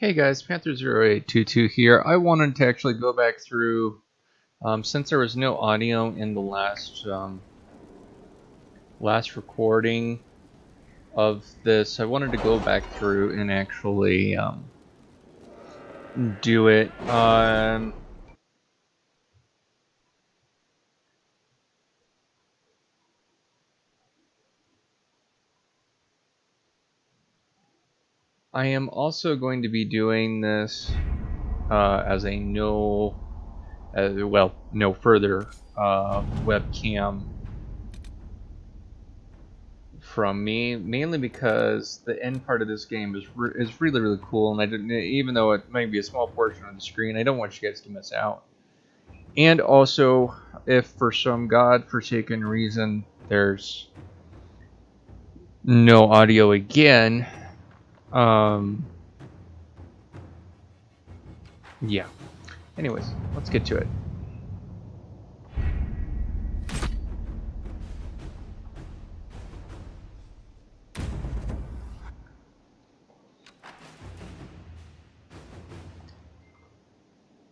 Hey guys, Panther 0822 here. I wanted to actually go back through, since there was no audio in the last recording of this, I wanted to go back through and actually do it. I am also going to be doing this as a no further webcam from me, mainly because the end part of this game is really cool, and I didn't, even though it might be a small portion of the screen, I don't want you guys to miss out. And also, if for some god-forsaken reason there's no audio again, yeah. Anyways, let's get to it.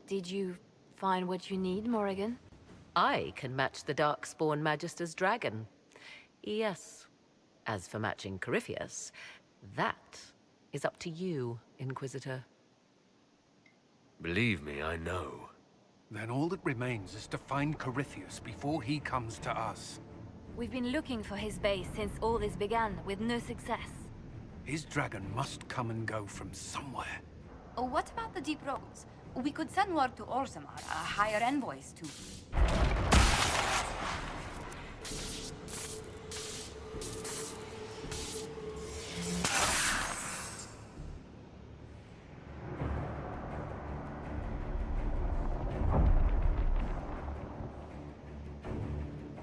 Did you find what you need, Morrigan? I can match the Darkspawn Magister's dragon. Yes. As for matching Corypheus, that is up to you, Inquisitor. Believe me, I know. Then all that remains is to find Corypheus before he comes to us. We've been looking for his base since all this began, with no success. His dragon must come and go from somewhere. Oh, what about the deep roads? We could send word to Orzammar, hire envoys to...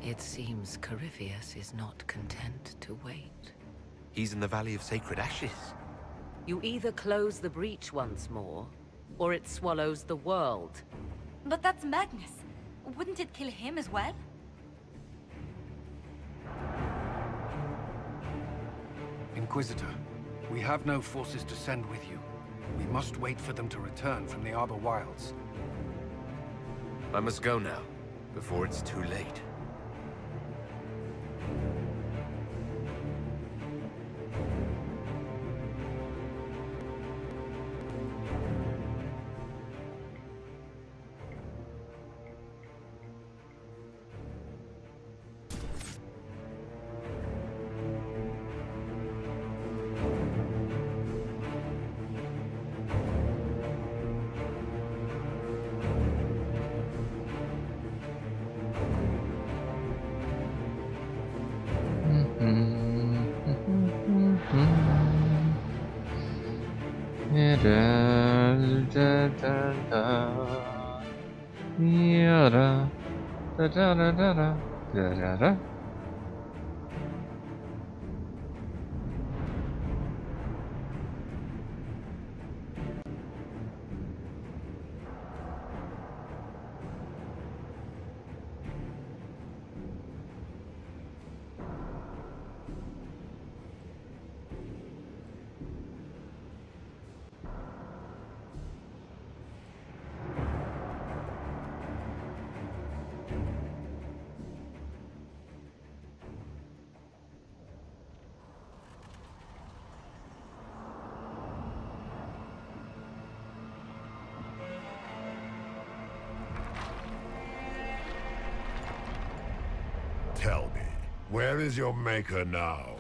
It seems Corypheus is not content to wait. He's in the Valley of Sacred Ashes. You either close the breach once more, or it swallows the world. But that's Magnus. Wouldn't it kill him as well? Inquisitor, we have no forces to send with you. We must wait for them to return from the Arbor Wilds. I must go now, before it's too late. Tell me, where is your maker now?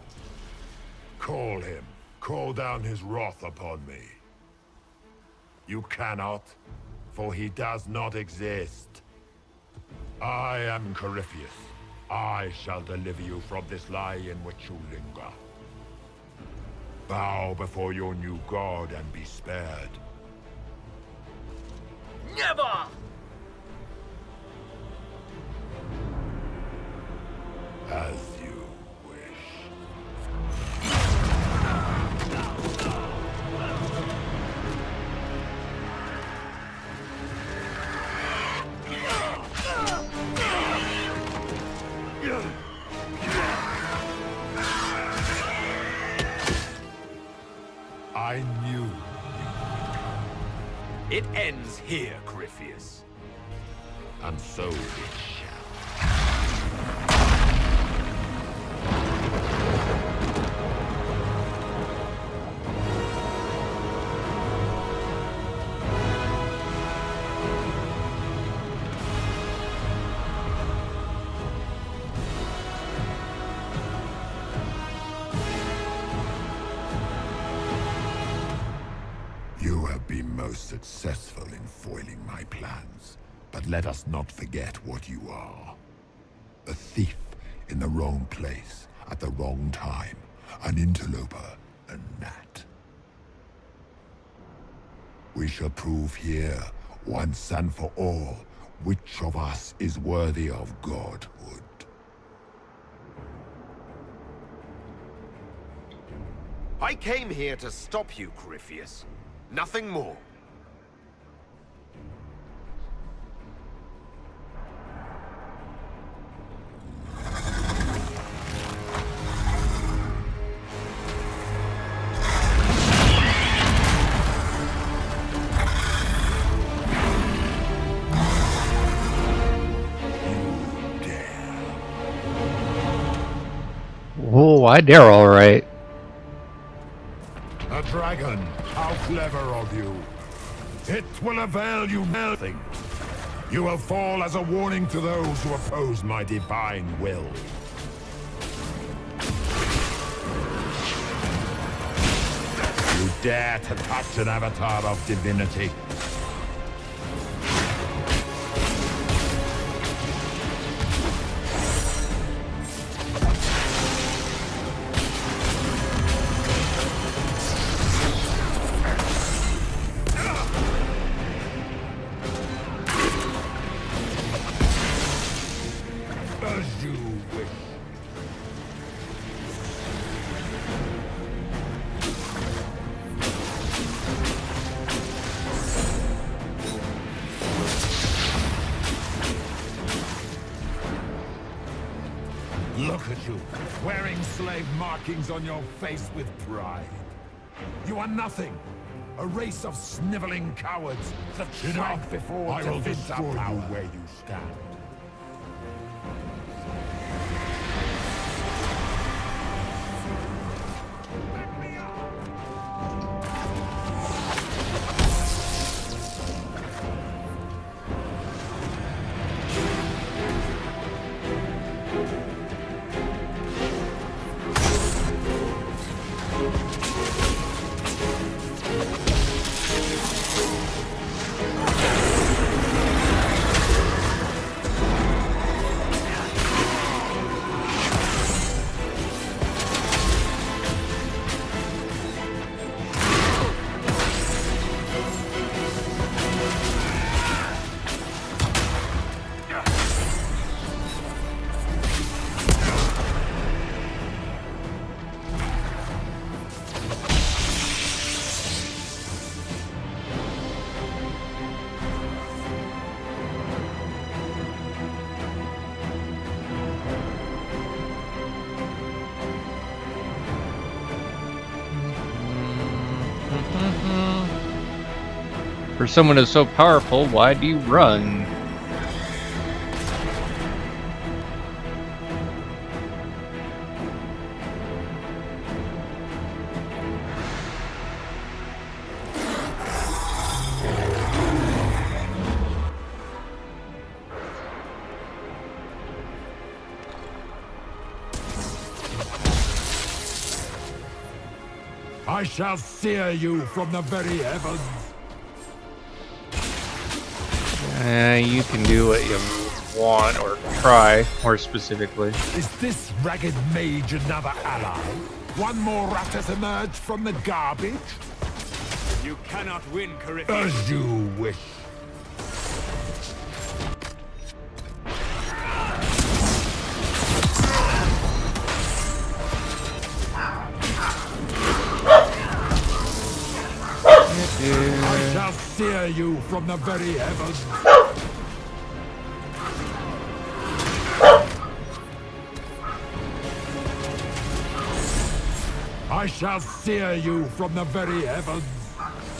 Call him. Call down his wrath upon me. You cannot, for he does not exist. I am Corypheus. I shall deliver you from this lie in which you linger. Bow before your new god and be spared. Never! As you wish. I knew you would It ends here, Corypheus. And so it shall. You have been most successful in foiling my plans, but let us not forget what you are. A thief in the wrong place at the wrong time, an interloper, a gnat. We shall prove here, once and for all, which of us is worthy of godhood. I came here to stop you, Corypheus. Nothing more. Oh, I dare, all right. A dragon! How clever of you! It will avail you nothing. You will fall as a warning to those who oppose my divine will. You dare to touch an avatar of divinity? As you wish. Look at you, wearing slave markings on your face with pride. You are nothing. A race of sniveling cowards that shrink before I will destroy you where you stand. For someone who's so powerful, why do you run? I shall sear you from the very heavens. You can do what you want, or try, more specifically. Is this ragged mage another ally? One more rat has emerged from the garbage? You cannot win, Corypheus. As you wish. I shall sear you from the very heavens. I shall sear you from the very heavens.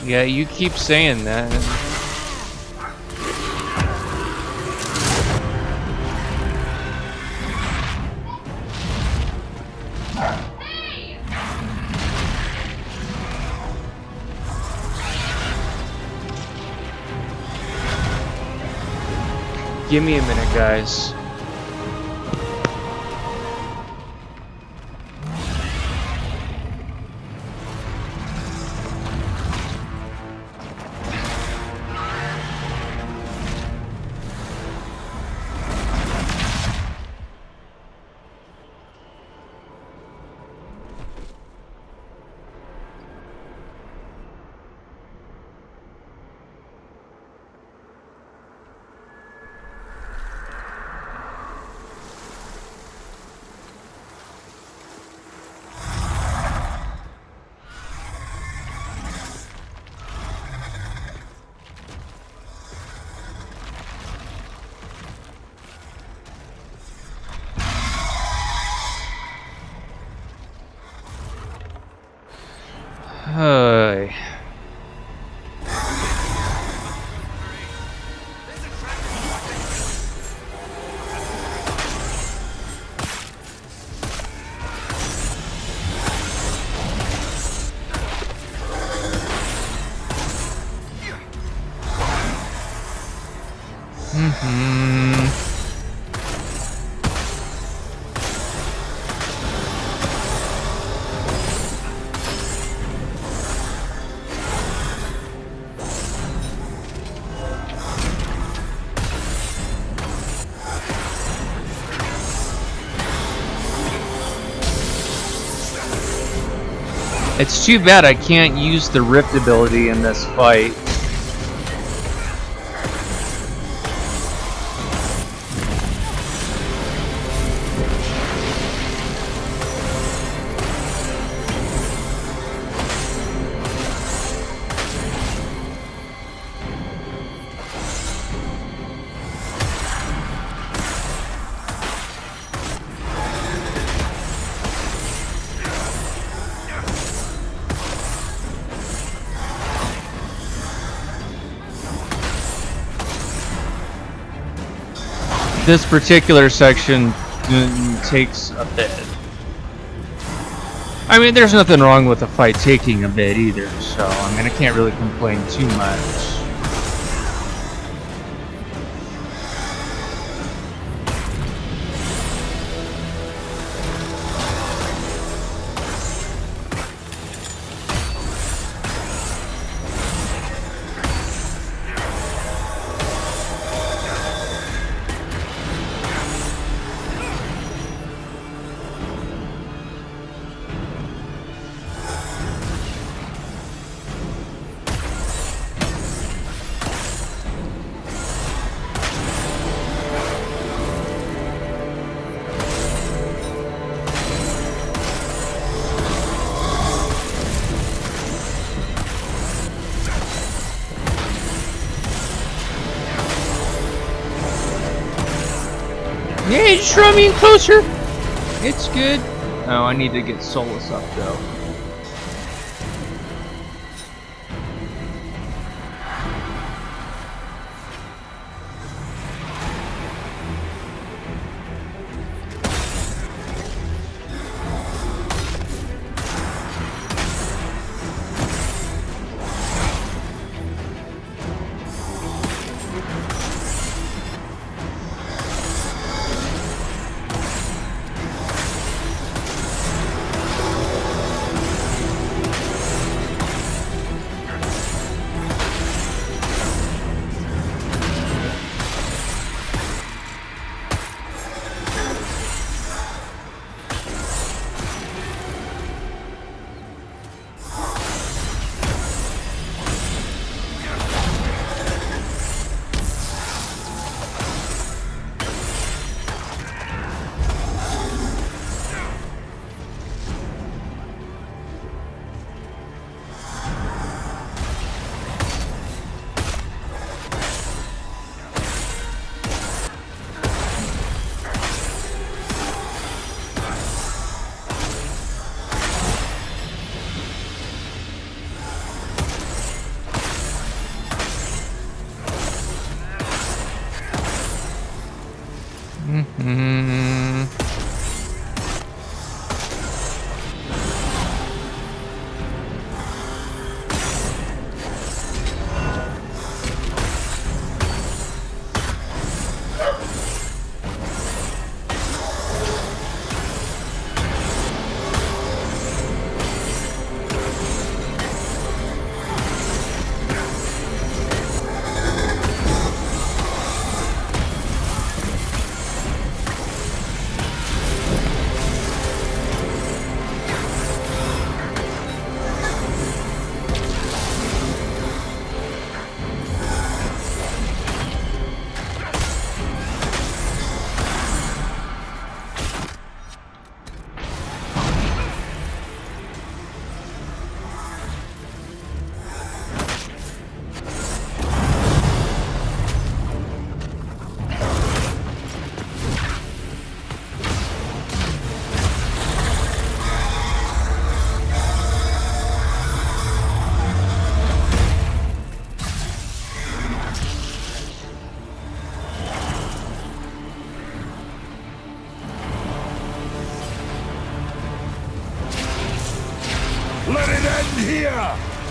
Yeah, you keep saying that. Give me a minute, guys. Hey. It's too bad I can't use the rift ability in this fight. This particular section takes a bit. I mean, there's nothing wrong with the fight taking a bit either, so I mean, I can't really complain too much. Yeah, just draw me in closer. It's good. Oh, I need to get Solus up though.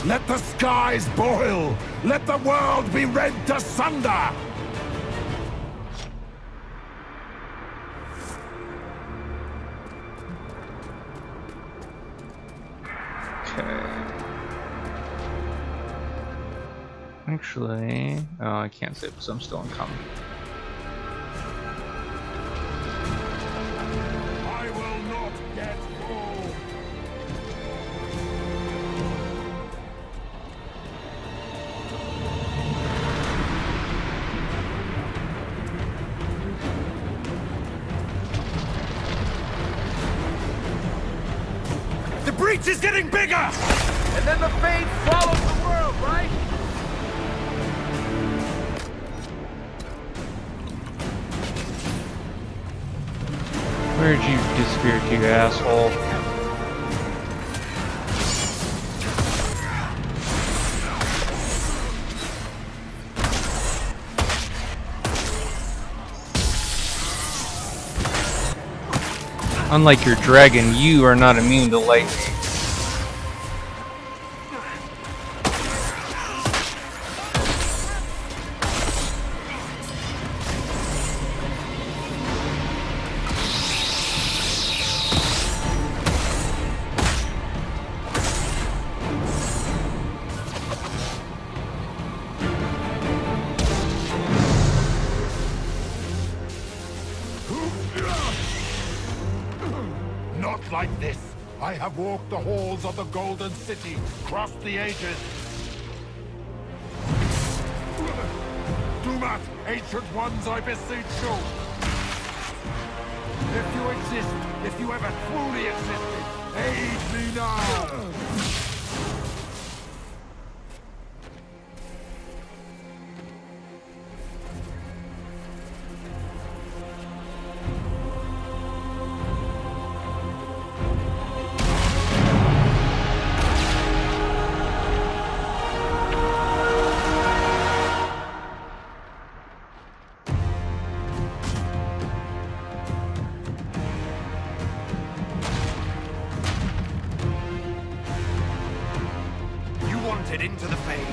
Let the skies boil! Let the world be rent asunder! Okay. Actually, oh, I can't save because I'm still in combat. I will not get full! The breach is getting bigger! And then the fate swallows the world, right? Where'd you disappear to, you asshole? Unlike your dragon, you are not immune to lightning. Not like this! I have walked the halls of the Golden City, crossed the ages. Do not, ancient ones, I beseech you! If you exist, if you ever truly existed, aid me now! Into the fade.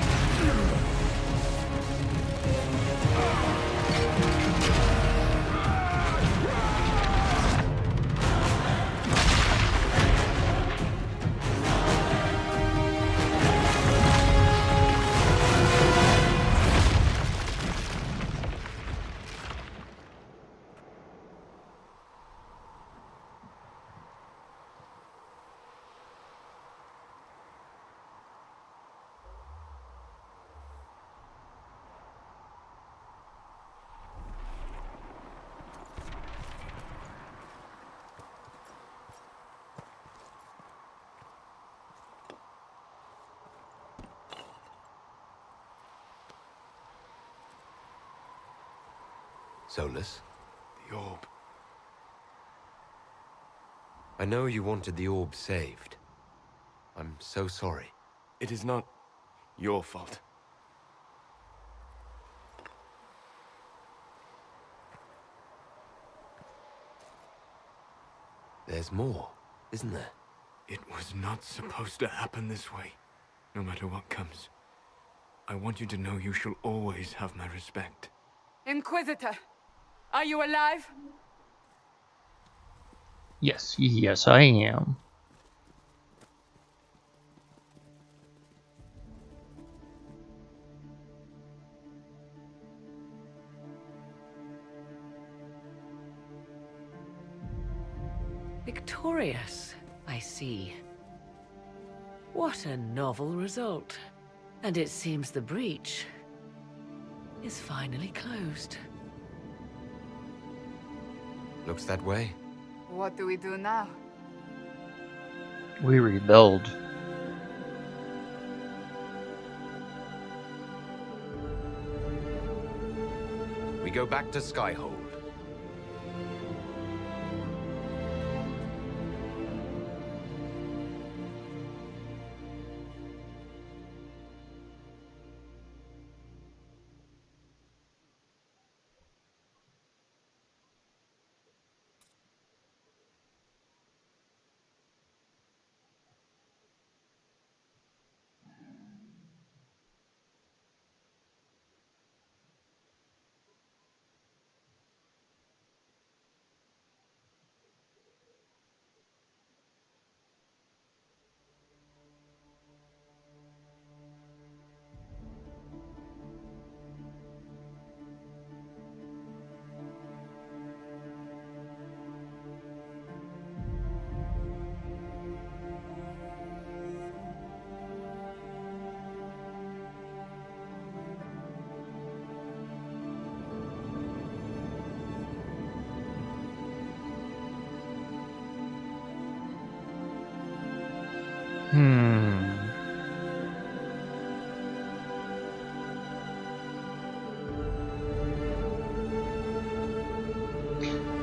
Solus? The orb. I know you wanted the orb saved. I'm so sorry. It is not your fault. There's more, isn't there? It was not supposed to happen this way. No matter what comes. I want you to know you shall always have my respect. Inquisitor, are you alive? Yes, yes, I am. Victorious, I see. What a novel result. And it seems the breach is finally closed. Looks that way. What do we do now? We rebelled. We go back to Skyhold.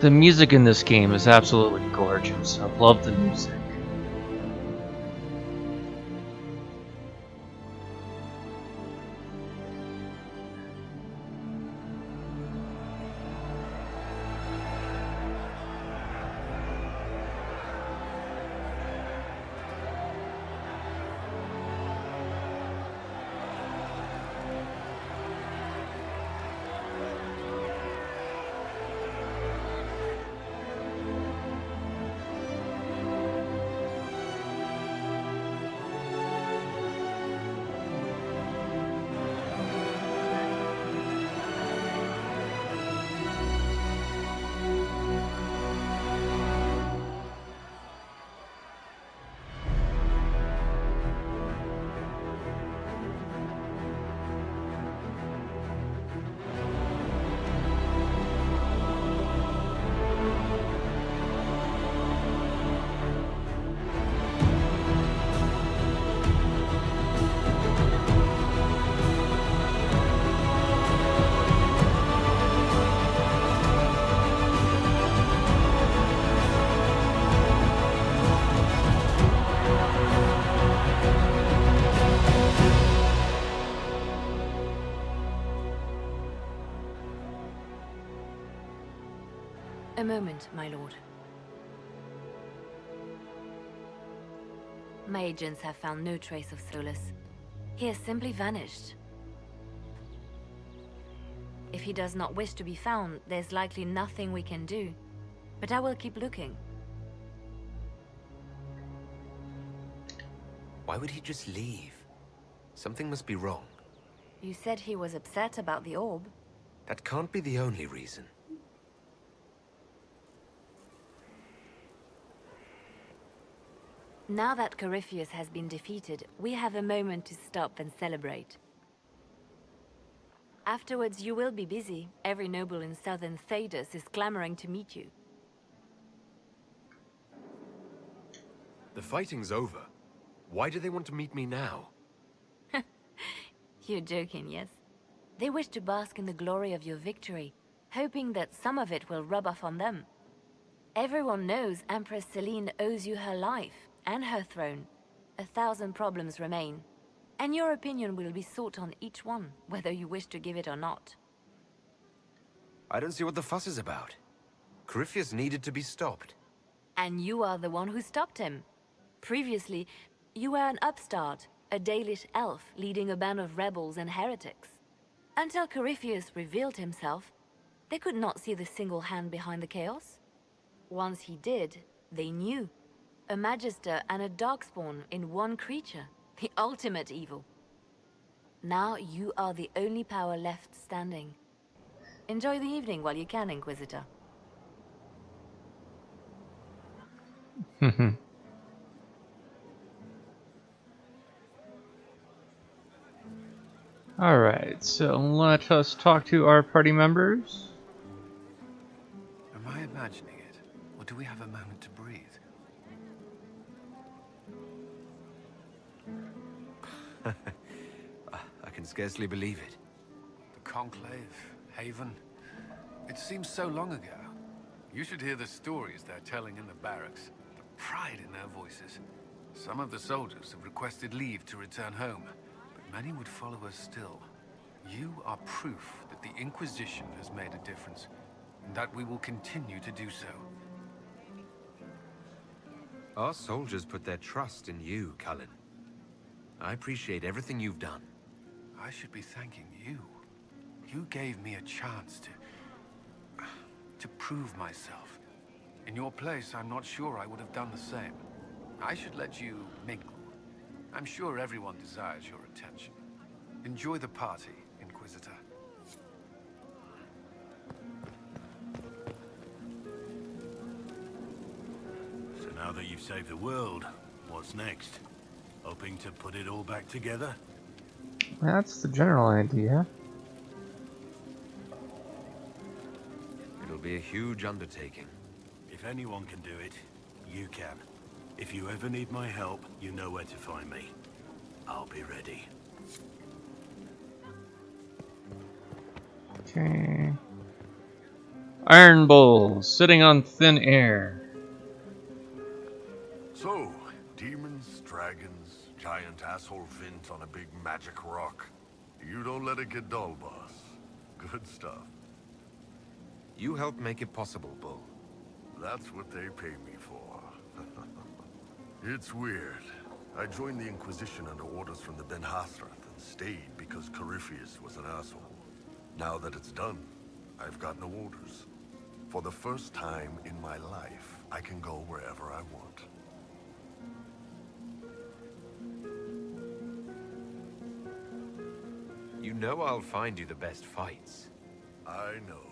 The music in this game is absolutely gorgeous. I love the music. A moment, my lord. My agents have found no trace of Solus. He has simply vanished. If he does not wish to be found, there's likely nothing we can do. But I will keep looking. Why would he just leave? Something must be wrong. You said he was upset about the orb. That can't be the only reason. Now that Corypheus has been defeated, we have a moment to stop and celebrate. Afterwards, you will be busy. Every noble in southern Thedas is clamoring to meet you. The fighting's over. Why do they want to meet me now? You're joking, yes? They wish to bask in the glory of your victory, hoping that some of it will rub off on them. Everyone knows Empress Celine owes you her life and her throne. 1,000 problems remain, and your opinion will be sought on each one, whether you wish to give it or not. I don't see what the fuss is about. Corypheus needed to be stopped. And you are the one who stopped him. Previously, you were an upstart, a Dalish elf leading a band of rebels and heretics. Until Corypheus revealed himself, they could not see the single hand behind the chaos. Once he did, they knew. A Magister and a Darkspawn in one creature, the ultimate evil. Now you are the only power left standing. Enjoy the evening while you can, Inquisitor. Alright, so let us talk to our party members. Am I imagining it? Or do we have a moment to breathe? I can scarcely believe it. The Conclave, Haven. It seems so long ago. You should hear the stories they're telling in the barracks. The pride in their voices. Some of the soldiers have requested leave to return home, but many would follow us still. You are proof that the Inquisition has made a difference, and that we will continue to do so. Our soldiers put their trust in you, Cullen. I appreciate everything you've done. I should be thanking you. You gave me a chance to prove myself. In your place, I'm not sure I would have done the same. I should let you mingle. I'm sure everyone desires your attention. Enjoy the party, Inquisitor. So now that you've saved the world, what's next? Hoping to put it all back together? That's the general idea. It'll be a huge undertaking. If anyone can do it, you can. If you ever need my help, you know where to find me. I'll be ready. Okay. Iron Bull, sitting on thin air. So, demons, dragons, giant asshole Vint on a big magic rock. You don't let it get dull, boss. Good stuff. You helped make it possible, Bull. That's what they pay me for. It's weird. I joined the Inquisition under orders from the Ben Hasrath and stayed because Corypheus was an asshole. Now that it's done, I've got no orders. For the first time in my life, I can go wherever I want. You know I'll find you the best fights. I know.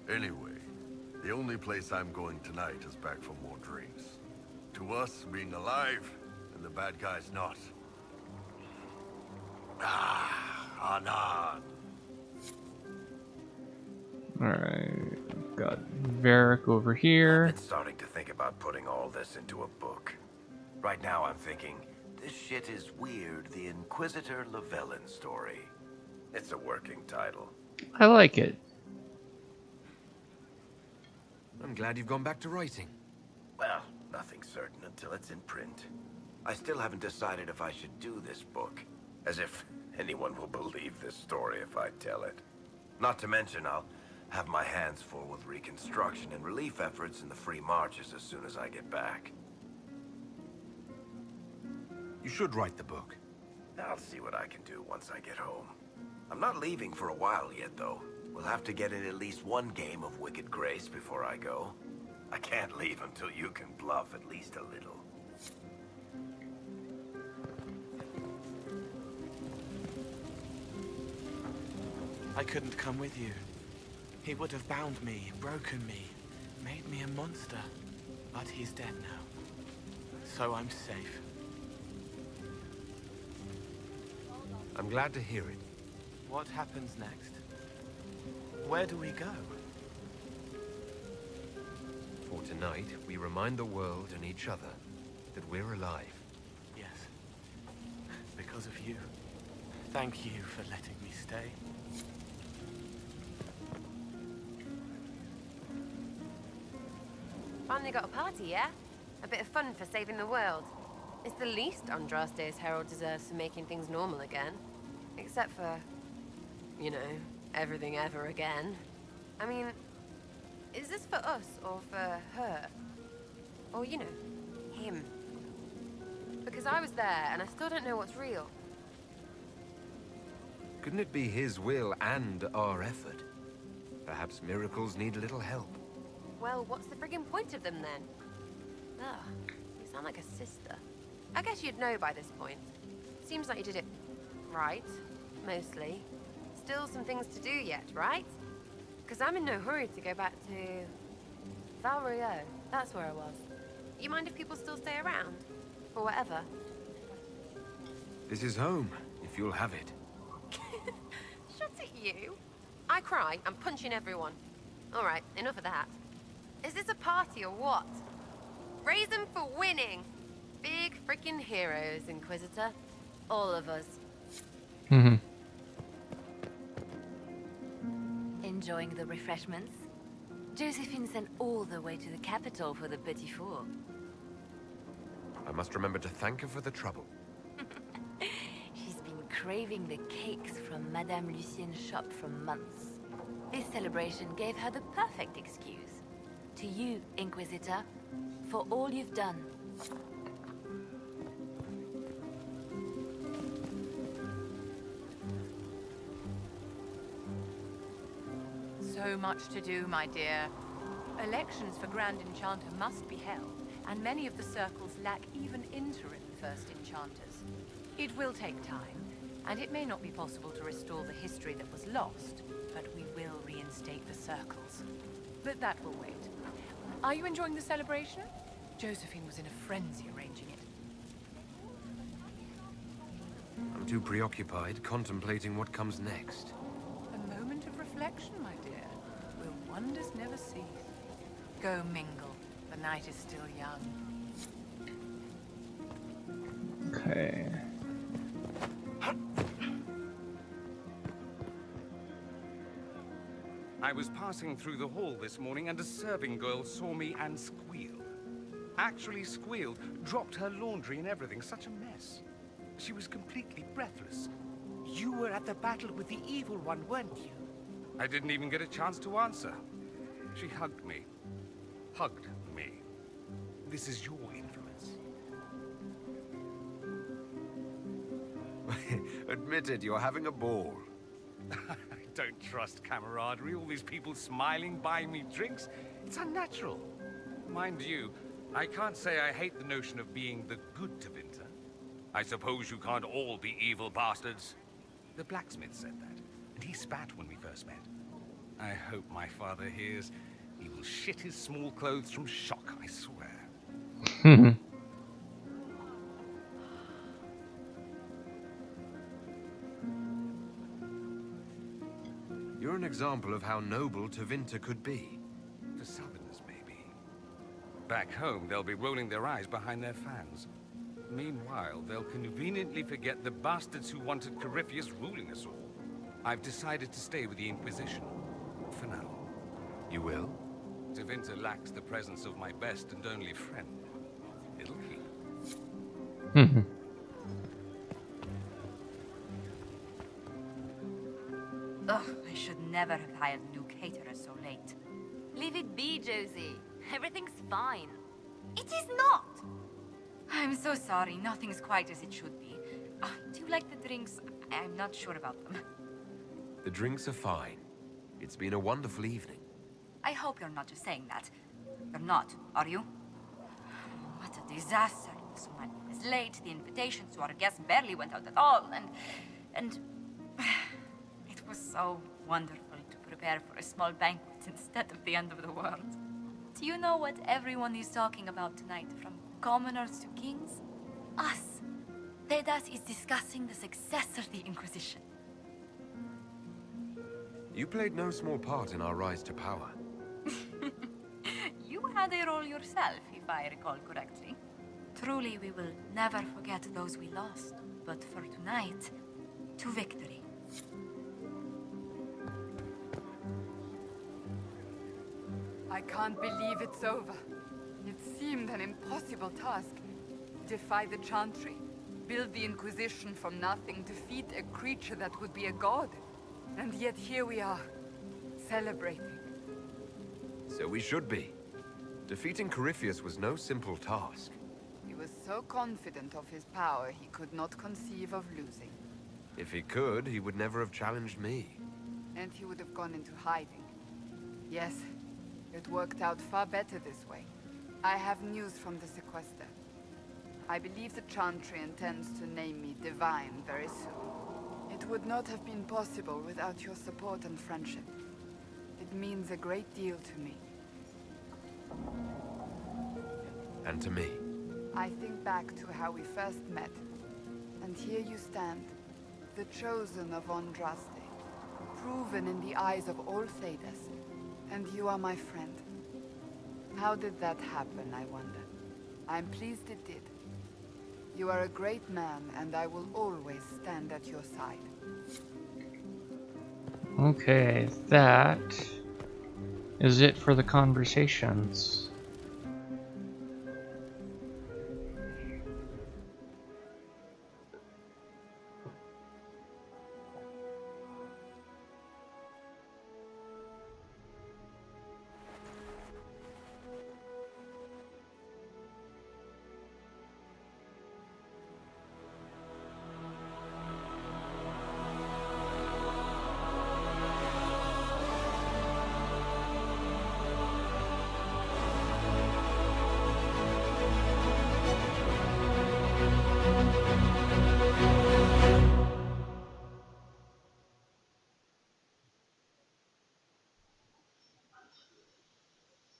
Anyway, the only place I'm going tonight is back for more drinks. To us, being alive, and the bad guys not. Anan. Alright, got Varric over here. I've been starting to think about putting all this into a book. Right now I'm thinking, this shit is weird, the Inquisitor Llewellyn story. It's a working title. I like it. I'm glad you've gone back to writing. Well, nothing's certain until it's in print. I still haven't decided if I should do this book. As if anyone will believe this story if I tell it. Not to mention I'll have my hands full with reconstruction and relief efforts in the free marches as soon as I get back. You should write the book. I'll see what I can do once I get home. I'm not leaving for a while yet, though. We'll have to get in at least one game of Wicked Grace before I go. I can't leave until you can bluff at least a little. I couldn't come with you. He would have bound me, broken me, made me a monster. But he's dead now. So I'm safe. I'm glad to hear it. What happens next? Where do we go? For tonight, we remind the world and each other that we're alive. Yes. Because of you. Thank you for letting me stay. Finally got a party, yeah? A bit of fun for saving the world. It's the least Andraste's Herald deserves for making things normal again. Except for, you know, everything ever again. I mean, is this for us or for her? Or, you know, him? Because I was there and I still don't know what's real. Couldn't it be his will and our effort? Perhaps miracles need a little help. Well, what's the friggin' point of them then? Ugh, you sound like a sister. I guess you'd know by this point. Seems like you did it right, mostly. Still some things to do yet, right? Because I'm in no hurry to go back to Val Rio. That's where I was. You mind if people still stay around? Or whatever? This is home, if you'll have it. Shut it, you. I cry, I'm punching everyone. Alright, enough of that. Is this a party or what? Raise them for winning! Big freaking heroes, Inquisitor. All of us. Enjoying the refreshments? Josephine sent all the way to the capital for the petit four. I must remember to thank her for the trouble. She's been craving the cakes from Madame Lucien's shop for months. This celebration gave her the perfect excuse. To you, Inquisitor, for all you've done. So much to do, my dear. Elections for Grand Enchanter must be held, and many of the circles lack even interim First Enchanters. It will take time, and it may not be possible to restore the history that was lost, but we will reinstate the circles. But that will wait. Are you enjoying the celebration? Josephine was in a frenzy arranging it. I'm too preoccupied contemplating what comes next. A moment of reflection, my dear. Will wonders never cease? Go mingle. The night is still young. Okay. I was passing through the hall this morning and a serving girl saw me and squealed. Actually squealed, dropped her laundry and everything, such a mess. She was completely breathless. You were at the battle with the evil one, weren't you? I didn't even get a chance to answer. She hugged me. Hugged me. This is your influence. Admit it, you're having a ball. I don't trust camaraderie, all these people smiling, buying me drinks. It's unnatural. Mind you, I can't say I hate the notion of being the good Tevinter. I suppose you can't all be evil bastards. The blacksmith said that, and he spat when we first met. I hope my father hears. He will shit his small clothes from shock, I swear. You're an example of how noble Tevinter could be. For Southerners, maybe. Back home, they'll be rolling their eyes behind their fans. Meanwhile, they'll conveniently forget the bastards who wanted Corypheus ruling us all. I've decided to stay with the Inquisition. For now. You will? Tevinter lacks the presence of my best and only friend. It'll keep. Ugh, I should never have hired new caterers so late. Leave it be, Josie. Everything's fine. It is not! I'm so sorry, nothing's quite as it should be. Do you like the drinks? I'm not sure about them. The drinks are fine. It's been a wonderful evening. I hope you're not just saying that. You're not, are you? What a disaster. So many was late, the invitations to our guests barely went out at all, and it was so wonderful to prepare for a small banquet instead of the end of the world. Do you know what everyone is talking about tonight, from commoners to kings? Us. Thedas is discussing the success of the Inquisition. You played no small part in our rise to power. You had a role yourself, if I recall correctly. Truly, we will never forget those we lost. But for tonight, to victory. I can't believe it's over. It seemed an impossible task. Defy the Chantry, build the Inquisition from nothing, defeat a creature that would be a god. And yet here we are, celebrating. So we should be. Defeating Corypheus was no simple task. He was so confident of his power, he could not conceive of losing. If he could, he would never have challenged me. And he would have gone into hiding. Yes, it worked out far better this way. I have news from the sequester. I believe the Chantry intends to name me Divine very soon. It would not have been possible without your support and friendship. It means a great deal to me. And to me. I think back to how we first met, and here you stand, the chosen of Andraste, proven in the eyes of all Thedas, and you are my friend. How did that happen, I wonder? I'm pleased it did. You are a great man, and I will always stand at your side. Okay, that is it for the conversations.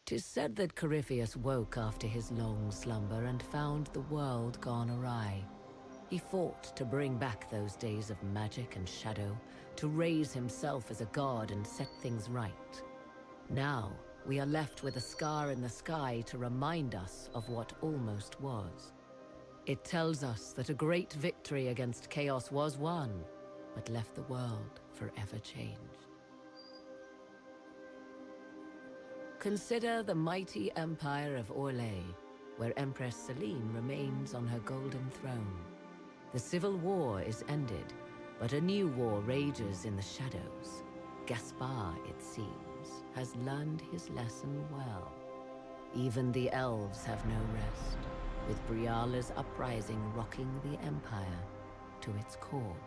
Tis said that Corypheus woke after his long slumber and found the world gone awry. He fought to bring back those days of magic and shadow, to raise himself as a god and set things right. Now, we are left with a scar in the sky to remind us of what almost was. It tells us that a great victory against chaos was won, but left the world forever changed. Consider the mighty empire of Orlais, where Empress Celine remains on her golden throne. The civil war is ended, but a new war rages in the shadows. Gaspar, it seems, has learned his lesson well. Even the elves have no rest, with Briala's uprising rocking the empire to its core.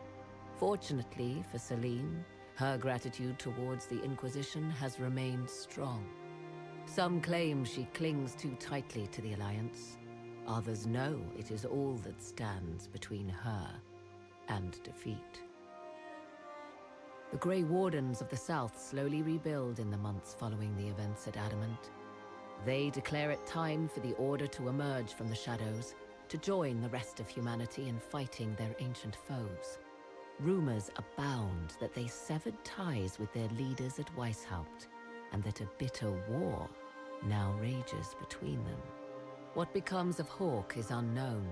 Fortunately for Celine, her gratitude towards the Inquisition has remained strong. Some claim she clings too tightly to the Alliance. Others know it is all that stands between her and defeat. The Grey Wardens of the South slowly rebuild in the months following the events at Adamant. They declare it time for the Order to emerge from the shadows, to join the rest of humanity in fighting their ancient foes. Rumors abound that they severed ties with their leaders at Weishaupt, and that a bitter war now rages between them. What becomes of Hawke is unknown,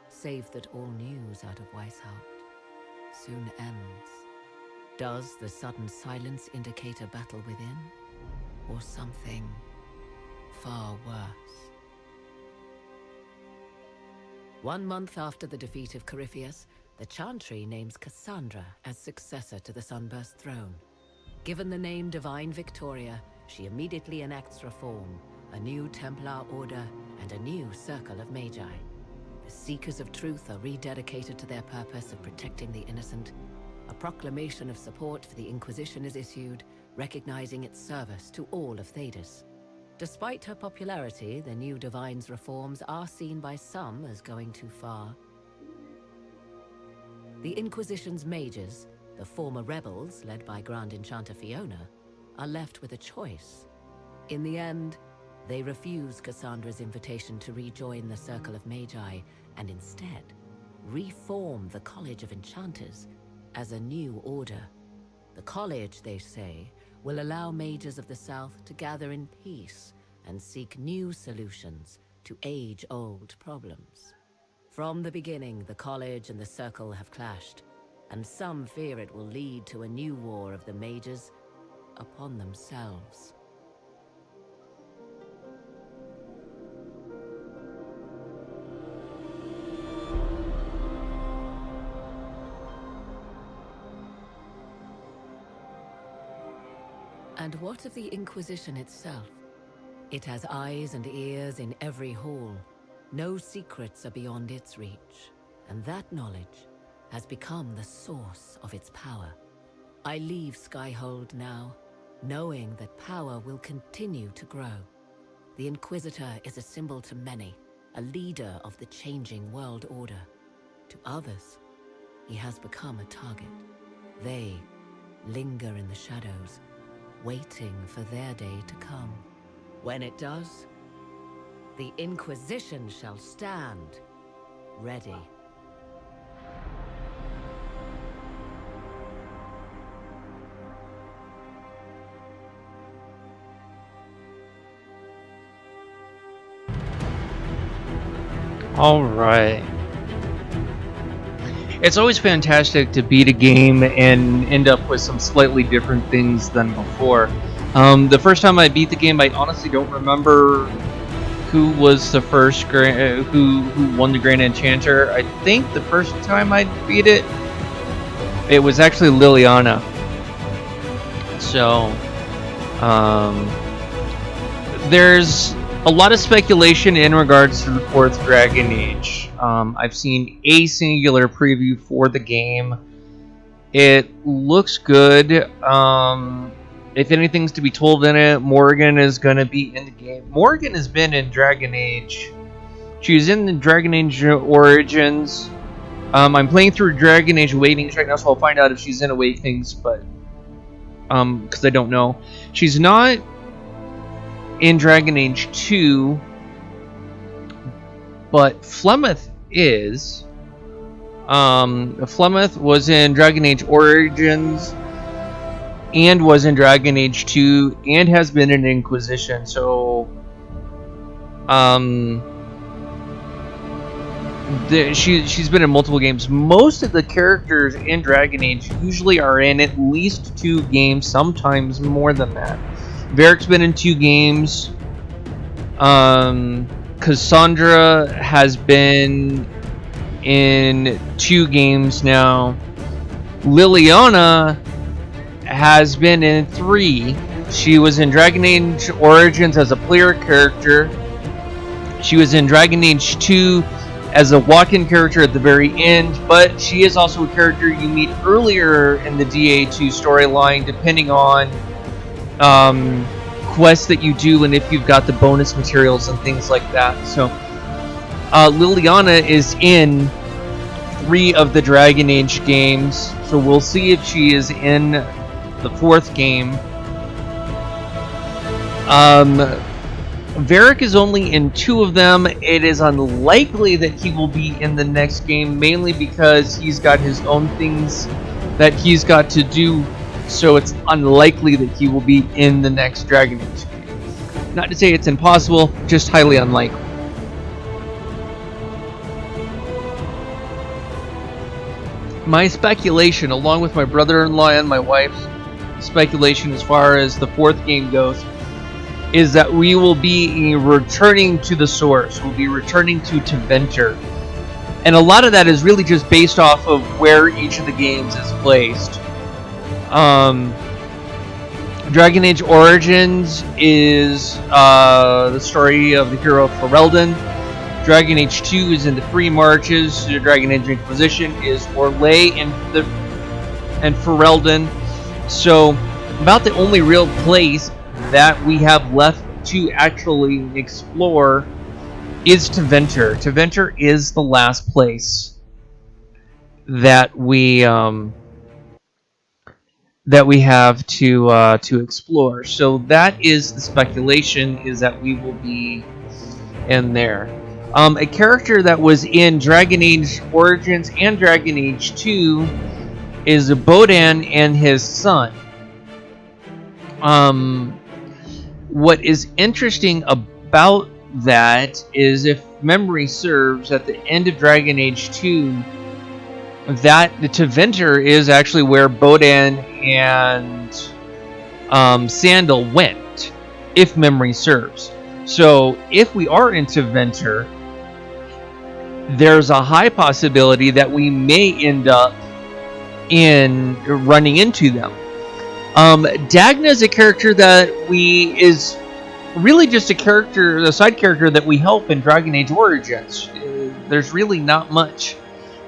save that all news out of Weishaupt soon ends. Does the sudden silence indicate a battle within, or something far worse? 1 month after the defeat of Corypheus, the Chantry names Cassandra as successor to the Sunburst throne. Given the name Divine Victoria, she immediately enacts reform, a new Templar order, and a new circle of Magi. The Seekers of Truth are rededicated to their purpose of protecting the innocent. A proclamation of support for the Inquisition is issued, recognizing its service to all of Thedas. Despite her popularity, the new Divine's reforms are seen by some as going too far. The Inquisition's mages, the former rebels led by Grand Enchanter Fiona, are left with a choice. In the end, they refuse Cassandra's invitation to rejoin the Circle of Magi, and instead reform the College of Enchanters as a new order. The college, they say, will allow mages of the South to gather in peace and seek new solutions to age-old problems. From the beginning, the college and the circle have clashed, and some fear it will lead to a new war of the mages upon themselves. And what of the Inquisition itself? It has eyes and ears in every hall. No secrets are beyond its reach, and that knowledge has become the source of its power. I leave Skyhold now, knowing that power will continue to grow. The Inquisitor is a symbol to many, a leader of the changing world order. To others, he has become a target. They linger in the shadows, waiting for their day to come. When it does, the Inquisition shall stand ready. All right. It's always fantastic to beat a game and end up with some slightly different things than before. The first time I beat the game, I honestly don't remember who was the first who won the Grand Enchanter. I think the first time I beat it, it was actually Liliana. So, there's a lot of speculation in regards to the 4th Dragon Age. I've seen a singular preview for the game. It looks good. If anything's to be told in it, Morrigan is going to be in the game. Morrigan has been in Dragon Age. She's in the Dragon Age Origins. I'm playing through Dragon Age Awakenings right now, so I'll find out if she's in Awakenings, but because I don't know. She's not in Dragon Age 2, but Flemeth is. Flemeth was in Dragon Age Origins and was in Dragon Age 2 and has been in Inquisition, so she's been in multiple games. Most of the characters in Dragon Age usually are in at least 2 games, sometimes more than that. Varric's been in 2 games. Cassandra has been in 2 games now. Liliana has been in 3. She was in Dragon Age Origins as a player character. She was in Dragon Age 2 as a walk-in character at the very end, but she is also a character you meet earlier in the DA2 storyline, depending on quests that you do and if you've got the bonus materials and things like that. So Liliana is in 3 of the Dragon Age games, so we'll see if she is in the 4th game. Varric is only in 2 of them. It is unlikely that he will be in the next game, mainly because he's got his own things that he's got to do, so it's unlikely that he will be in the next Dragon Age game. Not to say it's impossible, just highly unlikely. My speculation, along with my brother-in-law and my wife's speculation as far as the 4th game goes, is that we will be returning to the source. We'll be returning to Tevinter. And a lot of that is really just based off of where each of the games is placed. Dragon Age Origins is the story of the hero Ferelden. Dragon Age 2 is in the Free Marches. Dragon Age Inquisition is Orlais and Ferelden. So, about the only real place that we have left to actually explore is Tevinter. Tevinter is the last place that we have to explore. So that is the speculation, is that we will be in there. A character that was in Dragon Age Origins and Dragon Age 2 is Bodan and his son. What is interesting about that is, if memory serves, at the end of Dragon Age 2, that the Tevinter is actually where Bodan and Sandal went, if memory serves. So if we are in Tevinter, there's a high possibility that we may end up in running into them. Dagna is a character that is really just a side character that we help in Dragon Age Origins. There's really not much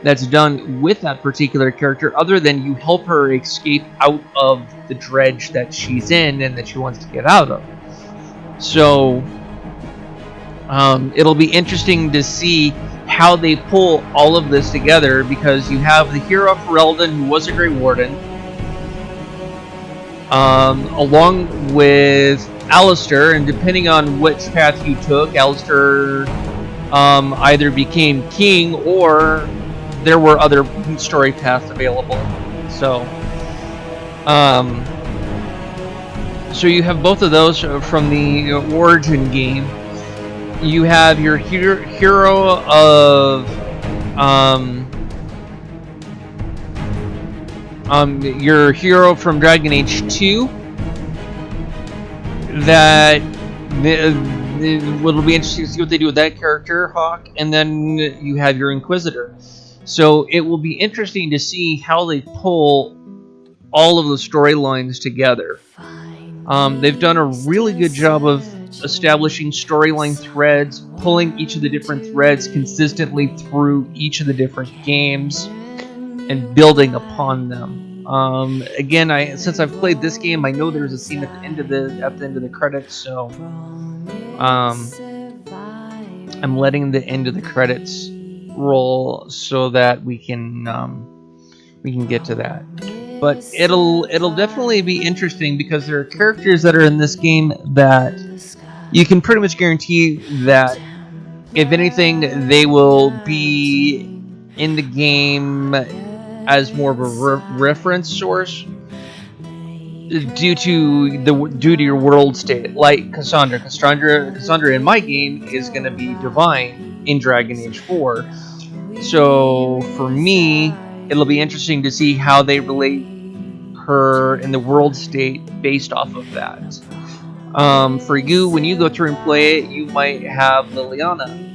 that's done with that particular character other than you help her escape out of the dredge that she's in and that she wants to get out of. So it'll be interesting to see how they pull all of this together, because you have the hero Ferelden, who was a Grey Warden, along with Alistair, and depending on which path you took, Alistair either became king or there were other story paths available. So you have both of those from the Origin game. You have your hero of your hero from Dragon Age 2. That it'll be interesting to see what they do with that character, Hawk, and then you have your Inquisitor. So it will be interesting to see how they pull all of the storylines together. They've done a really good job of establishing storyline threads, pulling each of the different threads consistently through each of the different games, and building upon them. Again, since I've played this game, I know there's a scene at the end of the credits, so I'm letting the end of the credits roll so that we can get to that. But it'll definitely be interesting, because there are characters that are in this game that you can pretty much guarantee that, if anything, they will be in the game as more of a reference source due to your world state. Like Cassandra in my game is going to be divine in Dragon Age 4. So for me, it'll be interesting to see how they relate her in the world state based off of that. For you, when you go through and play it, you might have Liliana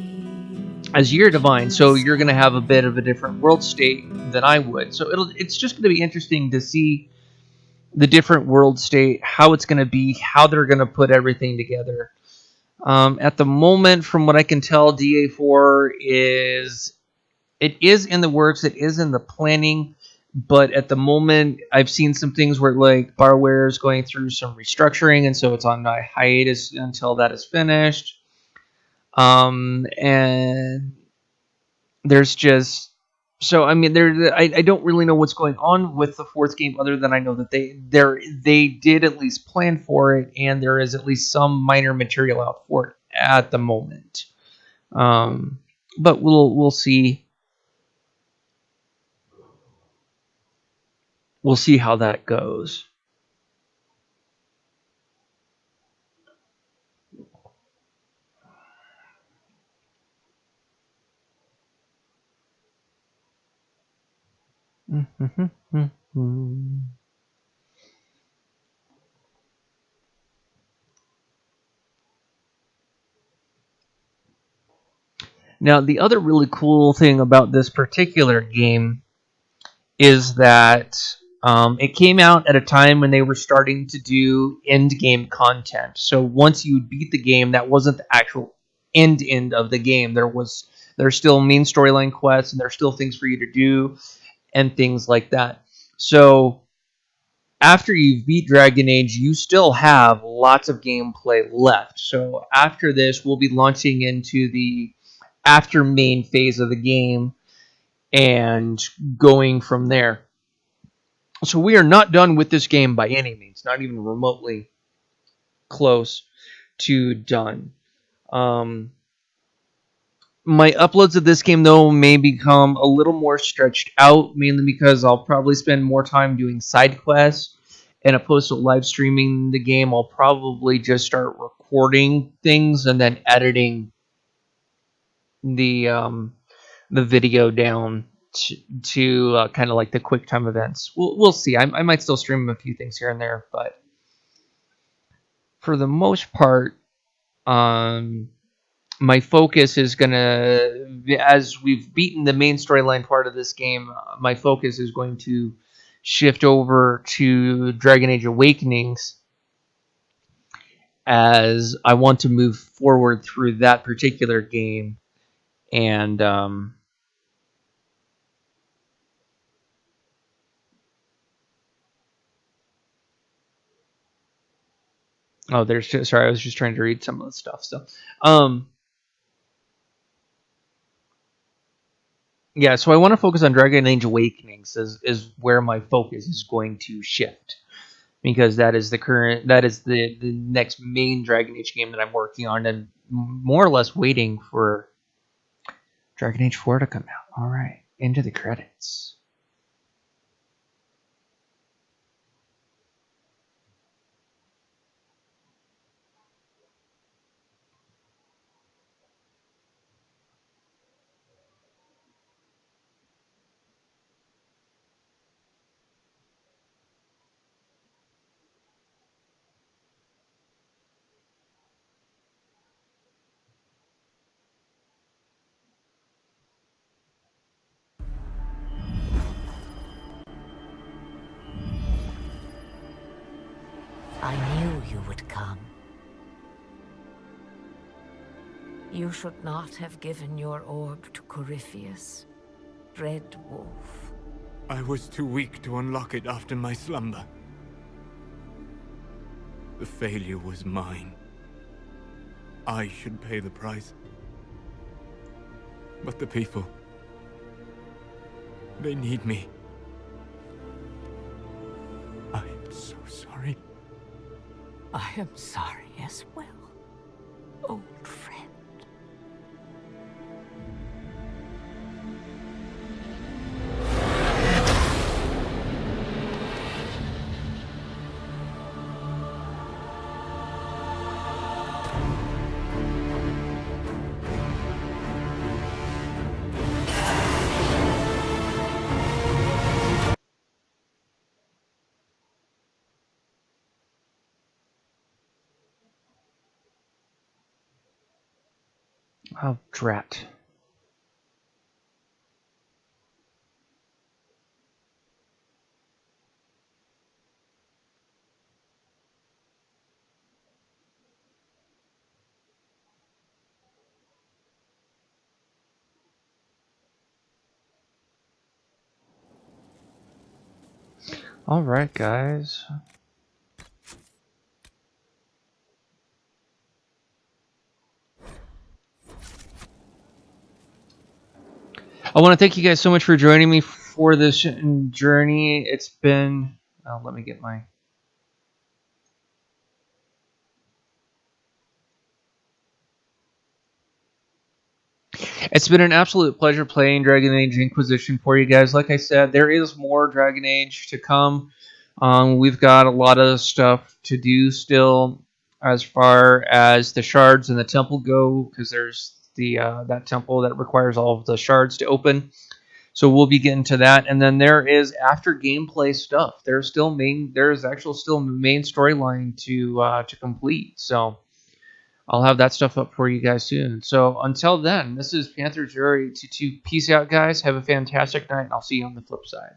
as your divine, so you're going to have a bit of a different world state than I would. So it's just going to be interesting to see the different world state, how it's going to be, how they're going to put everything together. At the moment, from what I can tell, DA4 is in the works, it is in the planning, but at the moment, I've seen some things where like Barware is going through some restructuring, and so it's on a hiatus until that is finished. And there's just so I mean I don't really know what's going on with the fourth game, other than I know that they did at least plan for it, and there is at least some minor material out for it at the moment. But we'll see. We'll see how that goes. Now, the other really cool thing about this particular game is that it came out at a time when they were starting to do end game content. So once you beat the game, that wasn't the actual end of the game. There's still main storyline quests, and there's still things for you to do and things like that. So after you beat Dragon Age, you still have lots of gameplay left. So after this, we'll be launching into the after main phase of the game and going from there. So we are not done with this game by any means, not even remotely close to done. My uploads of this game, though, may become a little more stretched out, mainly because I'll probably spend more time doing side quests, and opposed to live streaming the game, I'll probably just start recording things and then editing the video down to kind of like the quick time events. We'll see. I might still stream a few things here and there, but for the most part, my focus is gonna, as we've beaten the main storyline part of this game, my focus is going to shift over to Dragon Age Awakenings, as I want to move forward through that particular game. And there's just, sorry, I was just trying to read some of the stuff. So, yeah, so I want to focus on Dragon Age Awakenings is where my focus is going to shift, because that is the next main Dragon Age game that I'm working on, and more or less waiting for Dragon Age 4 to come out. All right, into the credits. I knew you would come. You should not have given your orb to Corypheus, Red Wolf. I was too weak to unlock it after my slumber. The failure was mine. I should pay the price. But the people... they need me. I am so sorry. I am sorry as well, old friend. Oh, drat. All right, guys. I want to thank you guys so much for joining me for this journey. It's been... Oh, let me get my... It's been an absolute pleasure playing Dragon Age Inquisition for you guys. Like I said, there is more Dragon Age to come. We've got a lot of stuff to do still as far as the shards and the temple go, because there's the that temple that requires all of the shards to open. So we'll be getting to that, and then there is after gameplay stuff. There's still main storyline to complete. So I'll have that stuff up for you guys soon. So until then, this is Panther 082. Peace out, guys. Have a fantastic night, and I'll see you on the flip side.